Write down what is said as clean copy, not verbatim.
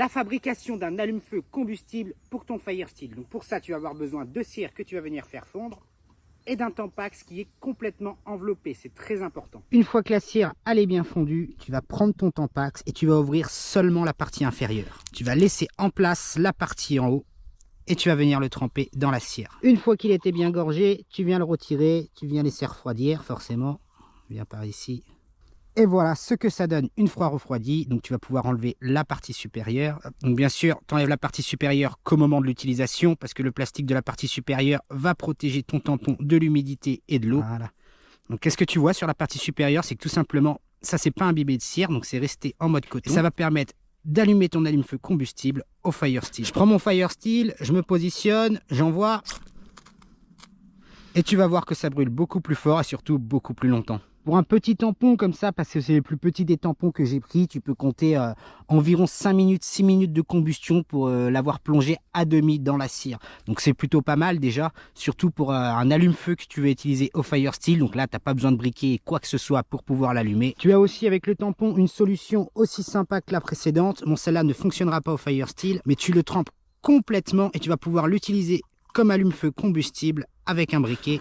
la fabrication d'un allume-feu combustible pour ton fire steel. Donc pour ça, tu vas avoir besoin de cire que tu vas venir faire fondre et d'un Tampax qui est complètement enveloppé. C'est très important. Une fois que la cire elle est bien fondue, tu vas prendre ton Tampax et tu vas ouvrir seulement la partie inférieure. Tu vas laisser en place la partie en haut et tu vas venir le tremper dans la cire. Une fois qu'il était bien gorgé, tu viens le retirer, tu viens laisser refroidir forcément. Viens par ici. Et voilà ce que ça donne une fois refroidi. Donc tu vas pouvoir enlever la partie supérieure. Donc bien sûr, tu enlèves la partie supérieure qu'au moment de l'utilisation parce que le plastique de la partie supérieure va protéger ton tampon de l'humidité et de l'eau. Voilà. Donc qu'est-ce que tu vois sur la partie supérieure? C'est que tout simplement, ça c'est pas imbibé de cire, donc c'est resté en mode coton. Et ça va permettre d'allumer ton allume-feu combustible au fire steel. Je prends mon fire steel, je me positionne, j'envoie. Et tu vas voir que ça brûle beaucoup plus fort et surtout beaucoup plus longtemps. Pour un petit tampon comme ça, parce que c'est le plus petit des tampons que j'ai pris, tu peux compter environ 5 minutes, 6 minutes de combustion pour l'avoir plongé à demi dans la cire. Donc c'est plutôt pas mal déjà, surtout pour un allume-feu que tu veux utiliser au fire steel. Donc là, tu n'as pas besoin de briquer quoi que ce soit pour pouvoir l'allumer. Tu as aussi avec le tampon une solution aussi sympa que la précédente. Bon, celle-là ne fonctionnera pas au fire steel, mais tu le trempes complètement et tu vas pouvoir l'utiliser comme allume-feu combustible avec un briquet.